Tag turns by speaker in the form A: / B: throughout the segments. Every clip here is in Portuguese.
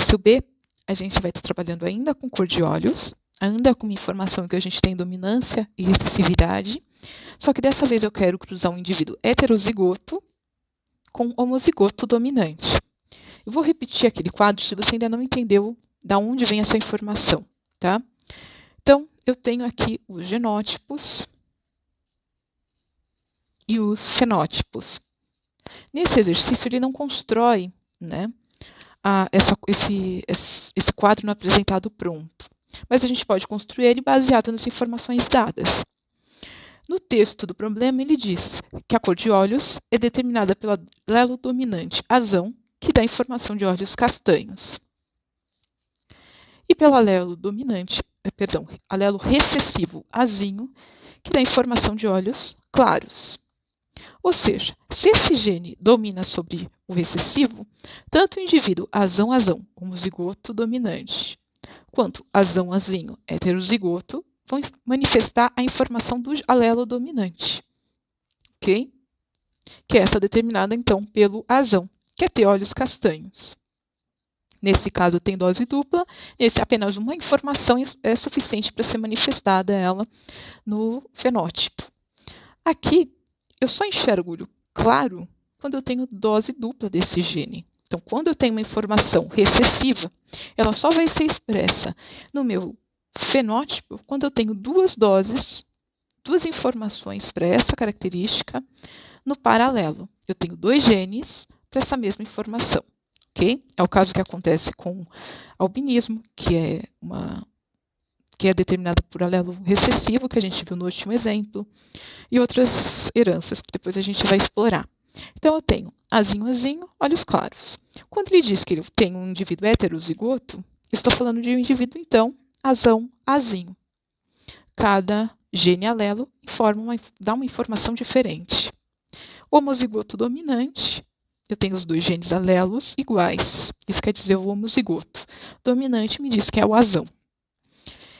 A: exercício B, a gente vai estar trabalhando ainda com cor de olhos, ainda com uma informação que a gente tem dominância e recessividade, só que dessa vez eu quero cruzar um indivíduo heterozigoto com homozigoto dominante. Eu vou repetir aquele quadro se você ainda não entendeu de onde vem essa informação, tá? Então, eu tenho aqui os genótipos e os fenótipos. Nesse exercício, ele não constrói, né, esse quadro no apresentado pronto, mas a gente pode construir ele baseado nas informações dadas. No texto do problema, ele diz que a cor de olhos é determinada pelo alelo dominante azão, que dá informação de olhos castanhos, e pelo alelo recessivo azinho, que dá informação de olhos claros. Ou seja, se esse gene domina sobre o recessivo, tanto o indivíduo azão-azão, homozigoto dominante, quanto azão-azinho, heterozigoto, vão manifestar a informação do alelo dominante, ok? Que é essa determinada, então, pelo azão, que é ter olhos castanhos. Nesse caso, tem dose dupla, nesse apenas uma informação é suficiente para ser manifestada ela no fenótipo. Aqui, eu só enxergo olho claro quando eu tenho dose dupla desse gene. Então, quando eu tenho uma informação recessiva, ela só vai ser expressa no meu fenótipo quando eu tenho duas doses, duas informações para essa característica no paralelo. Eu tenho dois genes para essa mesma informação, ok? É o caso que acontece com albinismo, que é determinada por alelo recessivo, que a gente viu no último exemplo, e outras heranças que depois a gente vai explorar. Então, eu tenho azinho-azinho, olhos claros. Quando ele diz que ele tem um indivíduo heterozigoto, eu estou falando de um indivíduo, então, azão-azinho. Cada gene alelo dá uma informação diferente. Homozigoto dominante, eu tenho os dois genes alelos iguais. Isso quer dizer o homozigoto. Dominante me diz que é o azão.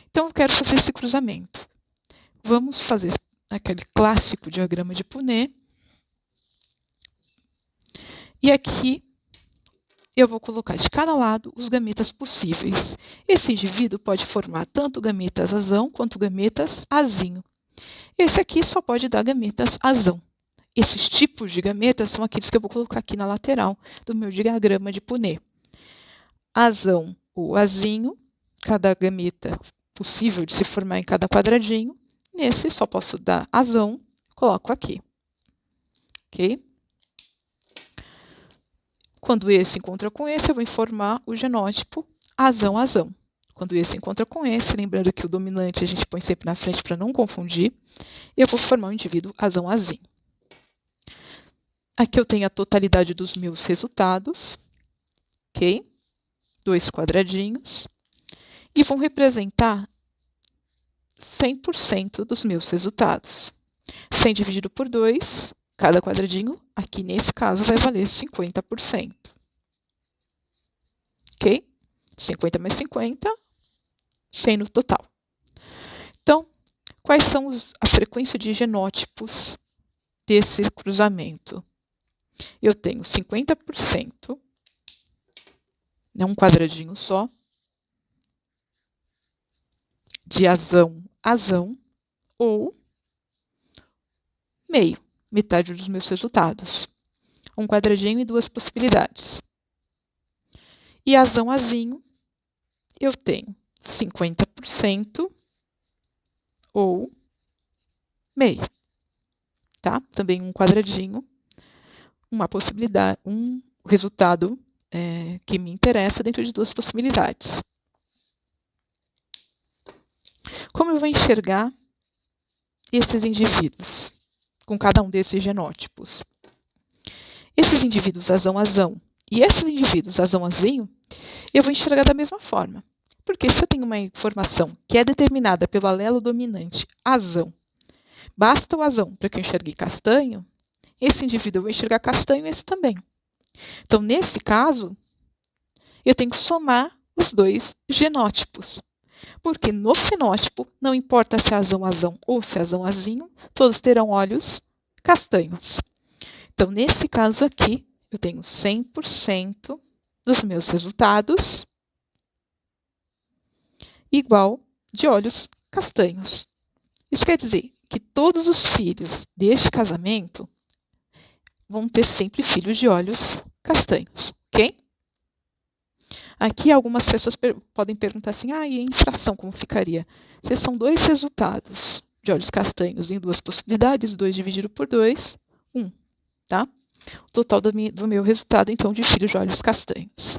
A: Então, eu quero fazer esse cruzamento. Vamos fazer aquele clássico diagrama de Punnett. E aqui eu vou colocar de cada lado os gametas possíveis. Esse indivíduo pode formar tanto gametas azão quanto gametas azinho. Esse aqui só pode dar gametas azão. Esses tipos de gametas são aqueles que eu vou colocar aqui na lateral do meu diagrama de Punnett. Azão ou azinho, cada gameta possível de se formar em cada quadradinho. Nesse só posso dar azão, coloco aqui. Ok? Quando esse encontra com esse, eu vou informar o genótipo azão-azão. Quando esse encontra com esse, lembrando que o dominante a gente põe sempre na frente para não confundir, eu vou formar um indivíduo azão-azinho. Aqui eu tenho a totalidade dos meus resultados, ok? Dois quadradinhos. E vão representar 100% dos meus resultados. 100 dividido por 2, cada quadradinho, aqui nesse caso, vai valer 50%. Ok? 50 mais 50, 100 no total. Então, quais são a frequência de genótipos desse cruzamento? Eu tenho 50%, né, um quadradinho só, de azão-azão, ou meio, metade dos meus resultados. Um quadradinho e duas possibilidades. E azão-azinho, eu tenho 50% ou meio. Tá? Também um quadradinho, uma possibilidade, um resultado que me interessa dentro de duas possibilidades. Como eu vou enxergar esses indivíduos com cada um desses genótipos? Esses indivíduos azão-azão e esses indivíduos azão-azinho, eu vou enxergar da mesma forma. Porque se eu tenho uma informação que é determinada pelo alelo dominante azão, basta o azão para que eu enxergue castanho, esse indivíduo eu vou enxergar castanho e esse também. Então, nesse caso, eu tenho que somar os dois genótipos. Porque no fenótipo, não importa se é azão-azão ou se é azão-azinho, todos terão olhos castanhos. Então, nesse caso aqui, eu tenho 100% dos meus resultados igual de olhos castanhos. Isso quer dizer que todos os filhos deste casamento vão ter sempre filhos de olhos castanhos, ok? Aqui algumas pessoas podem perguntar assim, e a infração como ficaria? Se são dois resultados de olhos castanhos em duas possibilidades, 2 dividido por 2, 1, tá? O total do meu resultado, então, de filhos de olhos castanhos.